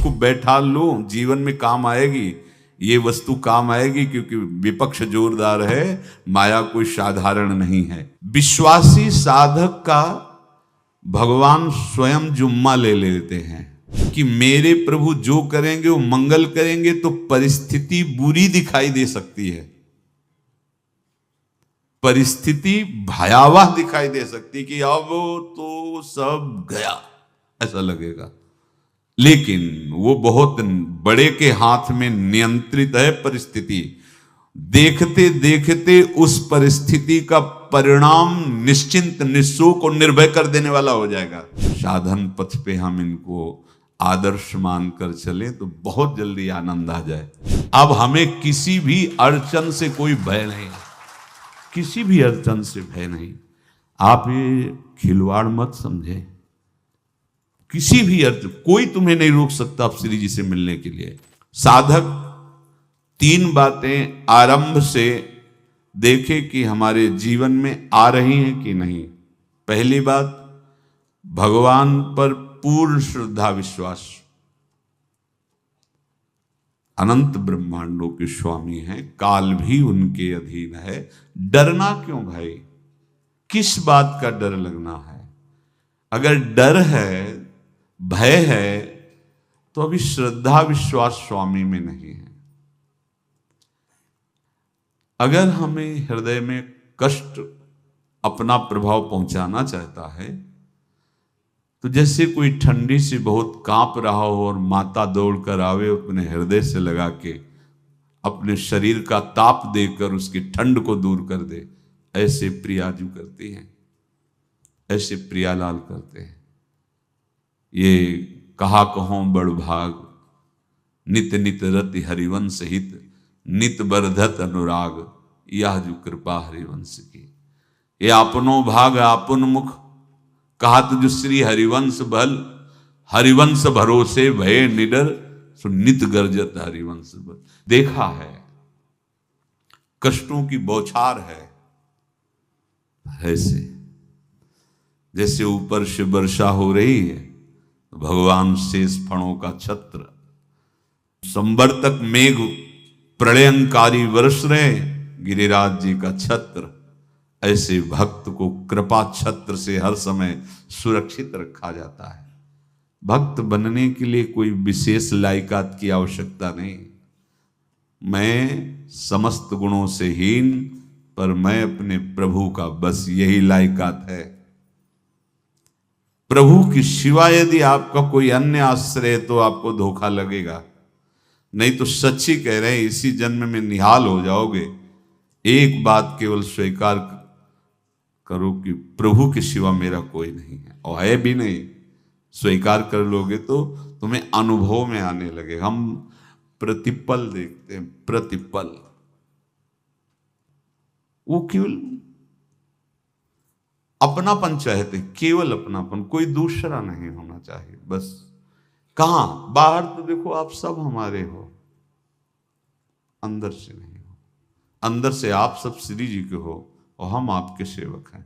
इसको बैठा लो, जीवन में काम आएगी, ये वस्तु काम आएगी, क्योंकि विपक्ष जोरदार है, माया कोई साधारण नहीं है। विश्वासी साधक का भगवान स्वयं जुम्मा ले लेते हैं कि मेरे प्रभु जो करेंगे वो मंगल करेंगे। तो परिस्थिति बुरी दिखाई दे सकती है, परिस्थिति भयावह दिखाई दे सकती कि अब तो सब गया, ऐसा लगेगा, लेकिन वो बहुत बड़े के हाथ में नियंत्रित है परिस्थिति। देखते देखते उस परिस्थिति का परिणाम निश्चिंत, निःशोक और निर्भय कर देने वाला हो जाएगा। साधन पथ पे हम इनको आदर्श मानकर चले तो बहुत जल्दी आनंद आ जाए। अब हमें किसी भी अड़चन से कोई भय नहीं, किसी भी अड़चन से भय नहीं। आप ये खिलवाड़ मत समझे, किसी भी अर्थ कोई तुम्हें नहीं रोक सकता आप श्री जी से मिलने के लिए। साधक 3 बातें आरंभ से देखे कि हमारे जीवन में आ रही हैं कि नहीं। पहली बात, भगवान पर पूर्ण श्रद्धा विश्वास। अनंत ब्रह्मांडों के स्वामी हैं, काल भी उनके अधीन है। डरना क्यों भाई, किस बात का डर लगना है? अगर डर है, भय है, तो अभी श्रद्धा विश्वास स्वामी में नहीं है। अगर हमें हृदय में कष्ट अपना प्रभाव पहुंचाना चाहता है, तो जैसे कोई ठंडी से बहुत कांप रहा हो और माता दौड़कर आवे, अपने हृदय से लगा के अपने शरीर का ताप देकर उसकी ठंड को दूर कर दे, ऐसे प्रियाजू करती हैं, ऐसे प्रियालाल करते हैं। ये कहा कहो बड़ भाग, नित नित रति हरिवंश हित, नित बरधत अनुराग, यह जो कृपा हरिवंश की। ये आपनो भाग आपन मुख, कहत जो श्री हरिवंश बल, हरिवंश भरोसे भय निडर, सो नित गर्जत हरिवंश बल। देखा है, कष्टों की बौछार है, ऐसे जैसे ऊपर से वर्षा हो रही है, भगवान शेष फणों का छत्र, संवर्तक मेघ प्रलयंकारी वर्ष रहे, गिरिराज जी का छत्र। ऐसे भक्त को कृपा छत्र से हर समय सुरक्षित रखा जाता है। भक्त बनने के लिए कोई विशेष लायकात की आवश्यकता नहीं। मैं समस्त गुणों से हीन, पर मैं अपने प्रभु का, बस यही लायकात है। प्रभु की सिवा यदि आपका कोई अन्य आश्रय है तो आपको धोखा लगेगा, नहीं तो सच्ची कह रहे हैं, इसी जन्म में निहाल हो जाओगे। एक बात केवल स्वीकार करो कि प्रभु के सिवा मेरा कोई नहीं है, और है भी नहीं। स्वीकार कर लोगे तो तुम्हें अनुभव में आने लगे। हम प्रतिपल देखते हैं, प्रतिपल, वो केवल अपनापन चाहते, केवल अपनापन, कोई दूसरा नहीं होना चाहिए बस। कहां बाहर तो देखो आप सब हमारे हो, अंदर से नहीं हो। अंदर से आप सब श्री जी के हो और हम आपके सेवक हैं।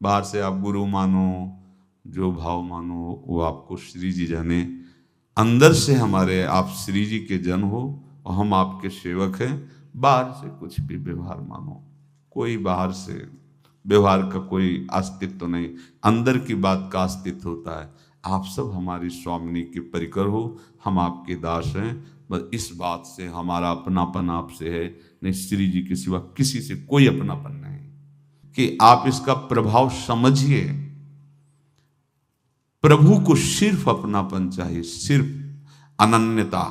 बाहर से आप गुरु मानो, जो भाव मानो, वो आपको श्री जी जाने। अंदर से हमारे आप श्री जी के जन हो और हम आपके सेवक हैं। बाहर से कुछ भी व्यवहार मानो, कोई बाहर से व्यवहार का कोई अस्तित्व नहीं, अंदर की बात का अस्तित्व होता है। आप सब हमारी स्वामिनी के परिकर हो, हम आपके दास हैं। बस इस बात से हमारा अपनापन आपसे है, नहीं श्री जी के सिवा किसी से कोई अपनापन नहीं। कि आप इसका प्रभाव समझिए। प्रभु को सिर्फ अपनापन चाहिए, सिर्फ अनन्यता।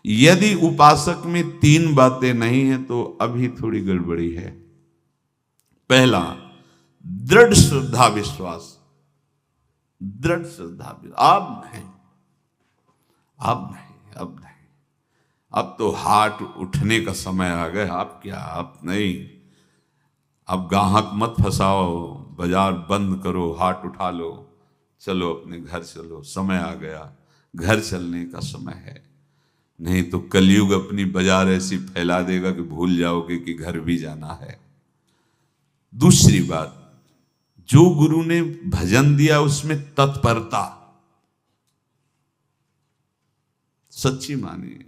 यदि उपासक में 3 बातें नहीं है तो अभी थोड़ी गड़बड़ी है। पहला, दृढ़ श्रद्धा विश्वास। दृढ़ श्रद्धा, अब नहीं, अब नहीं, अब नहीं, अब तो हाथ उठने का समय आ गया। अब क्या, अब नहीं, अब गाहक मत फंसाओ, बाजार बंद करो, हाथ उठा लो, चलो अपने घर चलो, समय आ गया, घर चलने का समय है। नहीं तो कलयुग अपनी बाजार ऐसी फैला देगा कि भूल जाओगे कि घर भी जाना है। दूसरी बात, जो गुरु ने भजन दिया उसमें तत्परता। सच्ची मानिए।